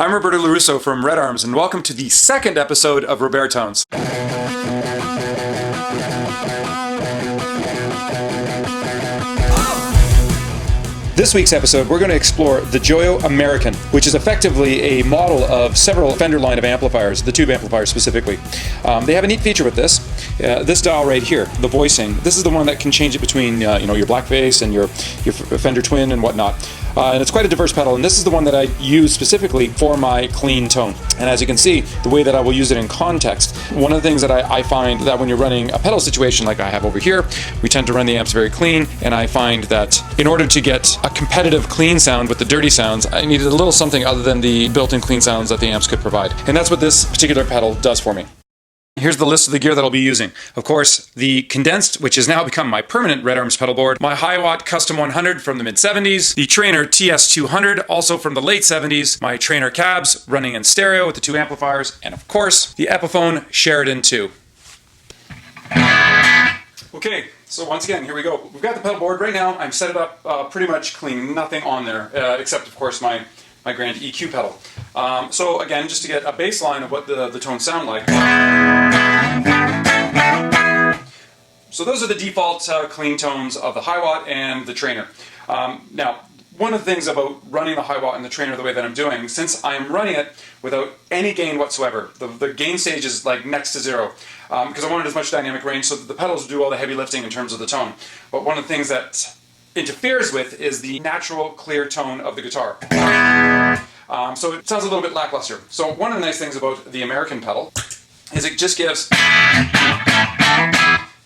I'm Roberto LaRusso from Red Arms, and welcome to the second episode of Robertones. This week's episode, we're going to explore the Joyo American, which is effectively a model of several Fender line of amplifiers, the tube amplifiers specifically. They have a neat feature with this. This dial right here, the voicing, this is the one that can change it between your blackface and your Fender Twin and whatnot. And it's quite a diverse pedal, and this is the one that I use specifically for my clean tone. And as you can see, the way that I will use it in context, one of the things that I find that when you're running a pedal situation like I have over here, we tend to run the amps very clean, and I find that in order to get a competitive clean sound with the dirty sounds, I needed a little something other than the built-in clean sounds that the amps could provide. And that's what this particular pedal does for me. Here's the list of the gear that I'll be using. Of course, the condensed, which has now become my permanent Red Arms pedal board, my Hiwatt Custom 100 from the mid-70s, the Trainer TS200, also from the late 70s, my Trainer cabs running in stereo with the two amplifiers, and of course, the Epiphone Sheridan 2. Okay, so once again, here we go. We've got the pedal board right now. I'm set it up pretty much clean, nothing on there, except of course my grand EQ pedal. So again, just to get a baseline of what the tones sound like. So those are the default clean tones of the Hiwatt and the Trainer. Now, one of the things about running the Hiwatt and the Trainer the way that I'm doing, since I'm running it without any gain whatsoever, the gain stage is like next to zero, because I wanted as much dynamic range so that the pedals do all the heavy lifting in terms of the tone. But one of the things that interferes with is the natural clear tone of the guitar. So it sounds a little bit lackluster. So one of the nice things about the American pedal is it just gives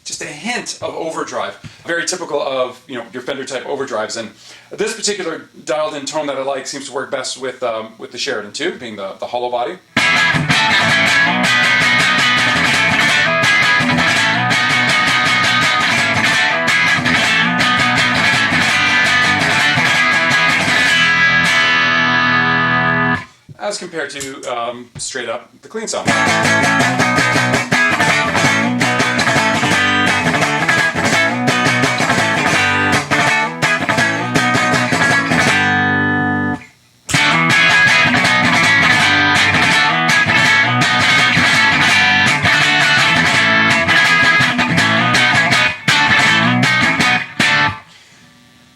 just a hint of overdrive, very typical of your Fender type overdrives. And this particular dialed in tone that I like seems to work best with the Sheridan 2, being the hollow body. As compared to straight up the clean sound.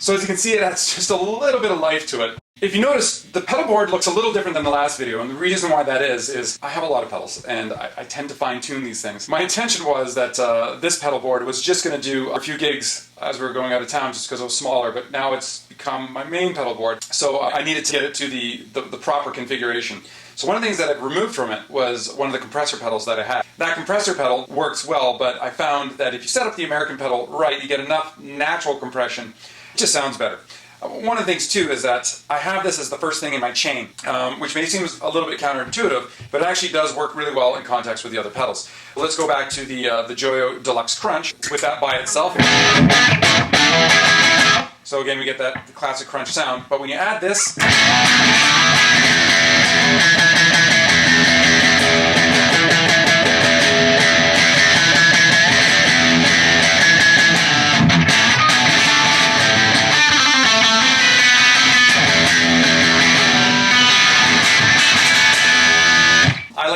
So as you can see, it adds just a little bit of life to it. If you notice, the pedal board looks a little different than the last video, and the reason why that is I have a lot of pedals, and I tend to fine-tune these things. My intention was that this pedal board was just going to do a few gigs as we were going out of town, just because it was smaller, but now it's become my main pedal board, so I needed to get it to the proper configuration. So one of the things that I've removed from it was one of the compressor pedals that I had. That compressor pedal works well, but I found that if you set up the American pedal right, you get enough natural compression. It just sounds better. One of the things too is that I have this as the first thing in my chain, which may seem a little bit counterintuitive, but it actually does work really well in context with the other pedals. Let's go back to the Joyo Deluxe Crunch with that by itself. So again, we get that classic crunch sound, but when you add this,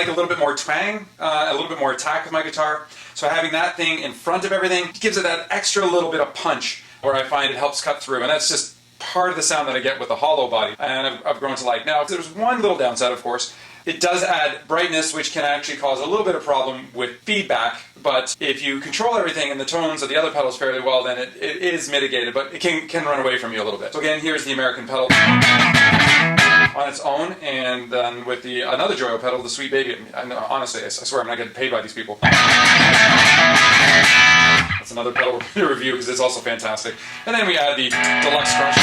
a little bit more twang, a little bit more attack with my guitar. So having that thing in front of everything gives it that extra little bit of punch where I find it helps cut through. And that's just part of the sound that I get with the hollow body. And I've grown to like. Now, there's one little downside, of course. It does add brightness, which can actually cause a little bit of problem with feedback. But if you control everything in the tones of the other pedals fairly well, then it is mitigated, but it can run away from you a little bit. So again, here's the American pedal on its own, and then with another Joyo pedal, the Sweet Baby. Honestly, I swear I'm not getting paid by these people. That's another pedal review because it's also fantastic. And then we add the Deluxe Crunch.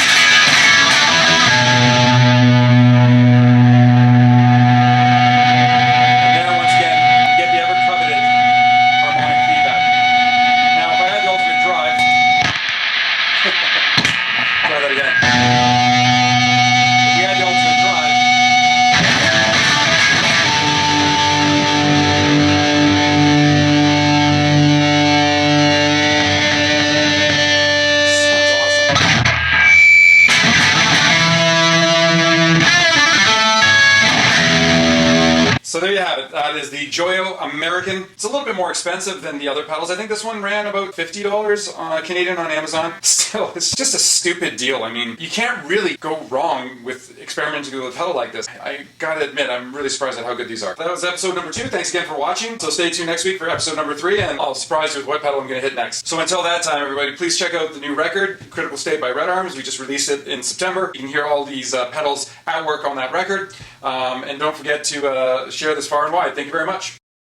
So there you have it. That is the Joyo American. It's a little bit more expensive than the other pedals. I think this one ran about $50 Canadian on Amazon. Still, it's just a stupid deal. I mean, you can't really go wrong with experimenting with a pedal like this. I gotta admit, I'm really surprised at how good these are. That was episode number 2. Thanks again for watching. So stay tuned next week for episode number 3, and I'll surprise you with what pedal I'm gonna hit next. So until that time, everybody, please check out the new record, Critical State by Red Arms. We just released it in September. You can hear all these pedals at work on that record. And don't forget to share this far and wide. Thank you very much.